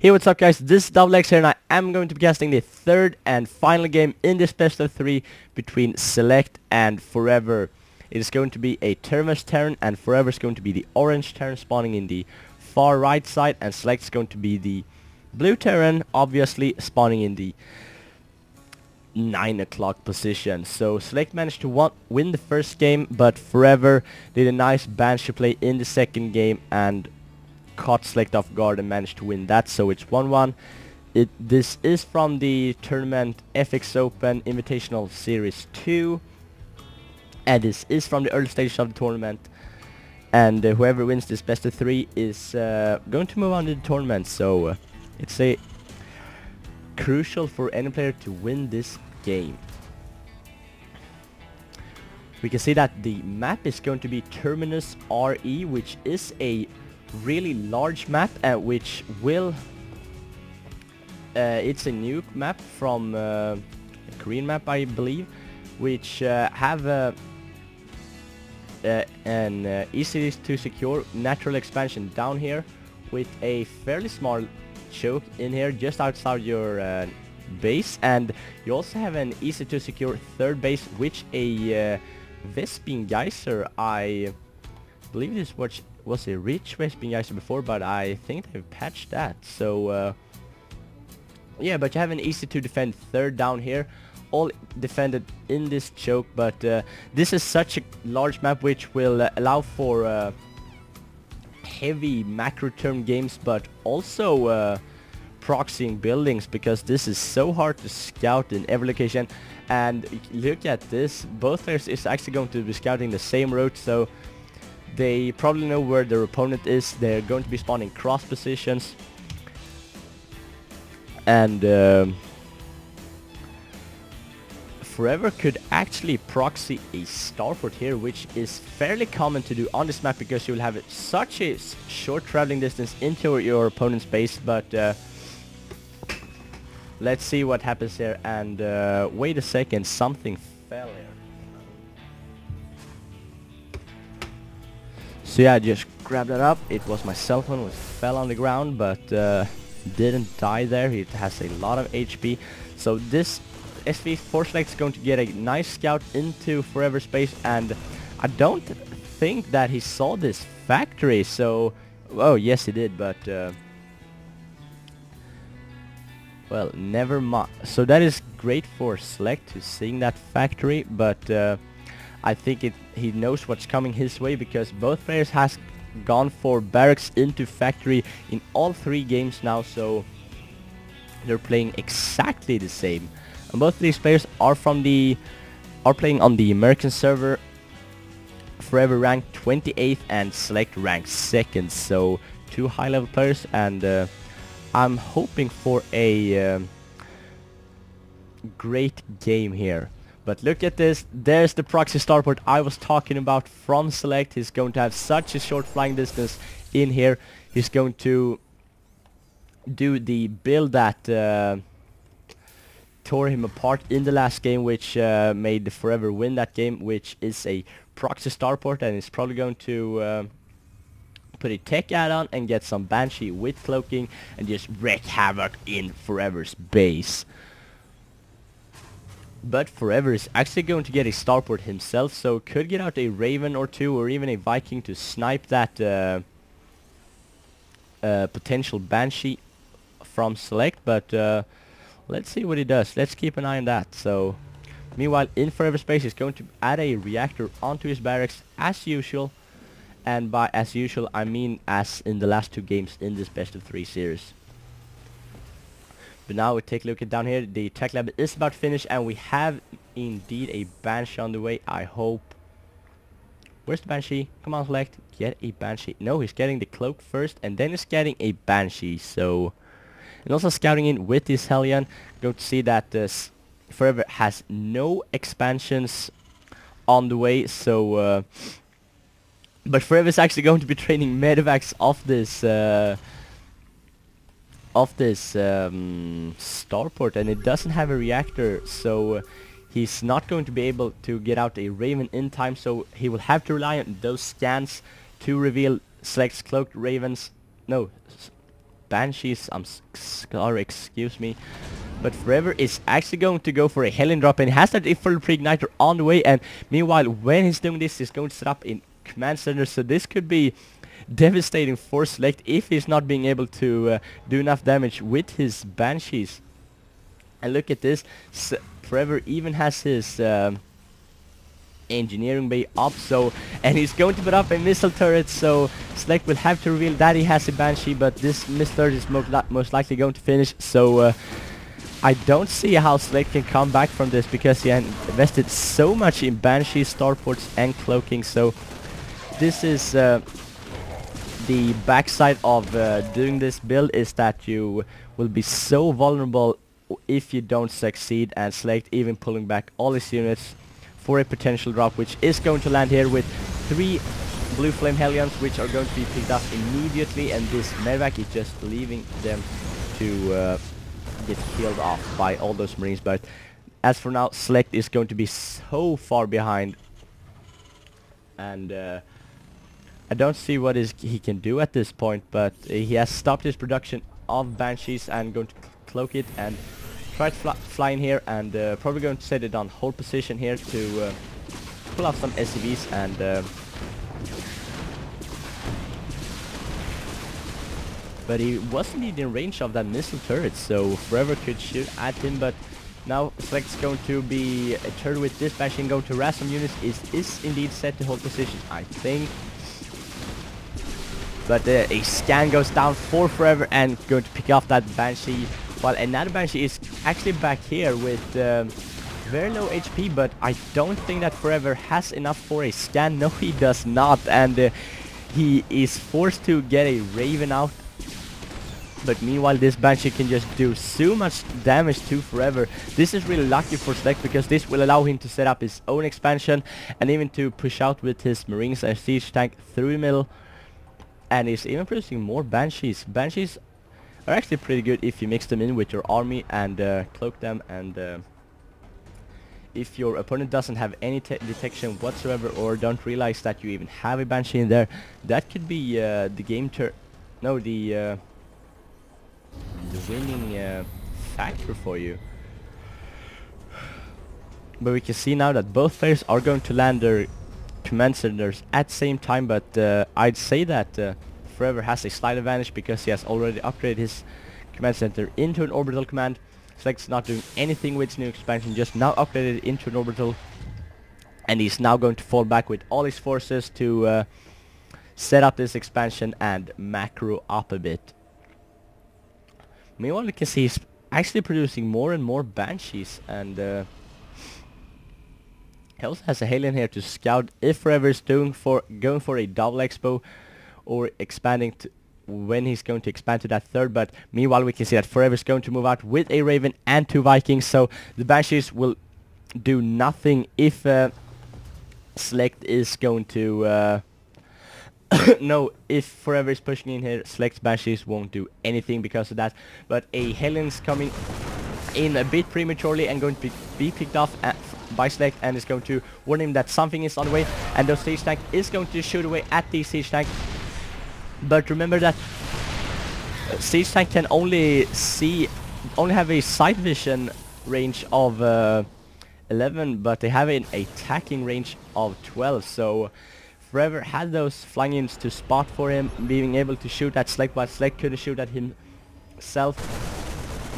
Hey, what's up guys, this is DoubleX here and I am going to be casting the third and final game in this best of 3 between Select and Forever. It is going to be a Terminus Terran and Forever is going to be the orange Terran spawning in the far right side, and Select is going to be the blue Terran, obviously spawning in the 9 o'clock position. So Select managed to win the first game, but Forever did a nice Banshee play in the second game and caught Select off guard and managed to win that, so it's 1-1. This is from the tournament FX Open Invitational Series 2, and this is from the early stages of the tournament, and whoever wins this best of 3 is going to move on to the tournament, so it's a crucial for any player to win this game. We can see that the map is going to be Terminus RE, which is a really large map, which will it's a new map from a Korean map, I believe, which have an easy to secure natural expansion down here with a fairly small choke in here just outside your base, and you also have an easy to secure third base, which a Vespine Geyser, I believe this was a rich Vespine Geyser before, but I think they've patched that. So yeah, but you have an easy to defend third down here, all defended in this choke, but this is such a large map which will allow for heavy macro turn games, but also proxying buildings, because this is so hard to scout in every location. And look at this, both players is actually going to be scouting the same route, so they probably know where their opponent is. They're going to be spawning cross positions, and Forever could actually proxy a starport here, which is fairly common to do on this map because you will have such a short traveling distance into your opponent's base. But let's see what happens here, and wait a second, something fell here. So yeah, I just grabbed that up. It was my cell phone, which fell on the ground, but didn't die there. It has a lot of HP. So this SV4 Select is going to get a nice scout into Forever space, and I don't think that he saw this factory. So, oh yes he did, but well, never mind. So that is great for Select to seeing that factory, but I think he knows what's coming his way, because both players has gone for barracks into factory in all 3 games now, so they're playing exactly the same. And both of these players are playing on the American server. Forever ranked 28th and Select ranked 2nd, so 2 high-level players, and I'm hoping for a great game here. But look at this, there's the proxy starport I was talking about from Select. He's going to have such a short flying distance in here. He's going to do the build that tore him apart in the last game, which made Forever win that game, which is a proxy starport, and he's probably going to put a tech add-on and get some Banshee with cloaking and just wreak havoc in Forever's base. But Forever is actually going to get a starport himself, so could get out a Raven or 2 or even a Viking to snipe that potential Banshee from Select, but let's see what he does. Let's keep an eye on that. So meanwhile, in Forever space, he's going to add a reactor onto his barracks as usual, and by as usual I mean as in the last 2 games in this best of 3 series. But now we take a look at down here. The tech lab is about to finish, and we have indeed a Banshee on the way, I hope. Where's the Banshee? Come on, Select, get a Banshee. No, he's getting the cloak first, and then he's getting a Banshee. So, and also scouting in with his Hellion. Going to see that this Forever has no expansions on the way. So, but Forever is actually going to be training medevacs off this starport, and it doesn't have a reactor, so he's not going to be able to get out a Raven in time, so he will have to rely on those scans to reveal Select's cloaked Ravens, no, Banshees. Sorry, excuse me. But Forever is actually going to go for a Hellion drop, and he has that full pre-igniter on the way, and meanwhile when he's doing this he's going to set up in command center, so this could be devastating for Select if he's not being able to do enough damage with his Banshees. And look at this, Forever even has his engineering bay up, so, and he's going to put up a missile turret, so Select will have to reveal that he has a Banshee, but this missile turret is most likely going to finish, so I don't see how Select can come back from this, because he invested so much in Banshee, starports and cloaking. So this is the backside of doing this build, is that you will be so vulnerable if you don't succeed, and Select even pulling back all his units for a potential drop, which is going to land here with 3 Blue Flame Hellions, which are going to be picked up immediately, and this medevac is just leaving them to get killed off by all those Marines. But as for now, Select is going to be so far behind, and I don't see what he can do at this point, but he has stopped his production of Banshees and going to cloak it and try to fly in here, and probably going to set it on hold position here to pull off some SCVs, and but he wasn't even in range of that missile turret, so Forever could shoot at him. But now Select's going to be a turret with this Banshee and going to harass some units. Is indeed set to hold position, I think. But a scan goes down for Forever and going to pick off that Banshee, while another Banshee is actually back here with very low HP, but I don't think that Forever has enough for a scan. No, he does not, and he is forced to get a Raven out. But meanwhile, this Banshee can just do so much damage to Forever. This is really lucky for Select, because this will allow him to set up his own expansion and even to push out with his Marines and Siege Tank through the middle. And he's even producing more Banshees. Banshees are actually pretty good if you mix them in with your army and cloak them, and if your opponent doesn't have any detection whatsoever, or don't realize that you even have a Banshee in there, that could be the game the winning factor for you. But we can see now that both players are going to land their command centers at the same time, but I'd say that Forever has a slight advantage because he has already upgraded his command center into an orbital command. Select's not doing anything with his new expansion, just now upgraded it into an orbital, and he's now going to fall back with all his forces to set up this expansion and macro up a bit. Meanwhile, you can see he's actually producing more and more Banshees, and he also has a Hellion here to scout if Forever is going for a double expo, or expanding to when he's going to expand to that third. But meanwhile, we can see that Forever is going to move out with a Raven and 2 Vikings, so the Banshees will do nothing if Select is going to no, if Forever is pushing in here, Select's Banshees won't do anything because of that. But a Hellion's coming in a bit prematurely and going to be picked off by Select, and is going to warn him that something is on the way, and the Siege Tank is going to shoot away at the Siege Tank. But remember that Siege Tank can only have a sight vision range of 11, but they have an attacking range of 12, so Forever had those flying units to spot for him, being able to shoot at Select, but Select couldn't shoot at himself.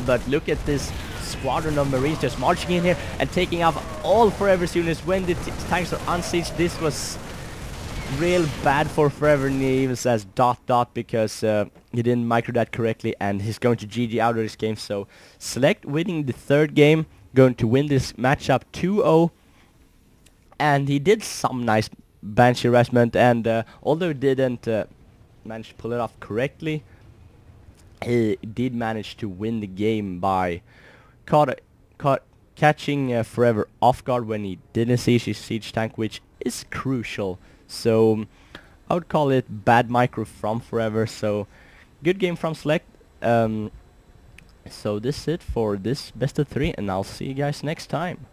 But look at this squadron of Marines just marching in here and taking off all Forever's units when the tanks are unsieged. This was real bad for Forever, and he even says ... because he didn't micro that correctly, and he's going to GG out of this game. So Select winning the third game, going to win this matchup 2-0, and he did some nice Banshee harassment, and although he didn't manage to pull it off correctly, he did manage to win the game by catching Forever off guard when he didn't see his Siege Tank, which is crucial. So I would call it bad micro from Forever. So good game from Select. So this is it for this best of 3, and I'll see you guys next time.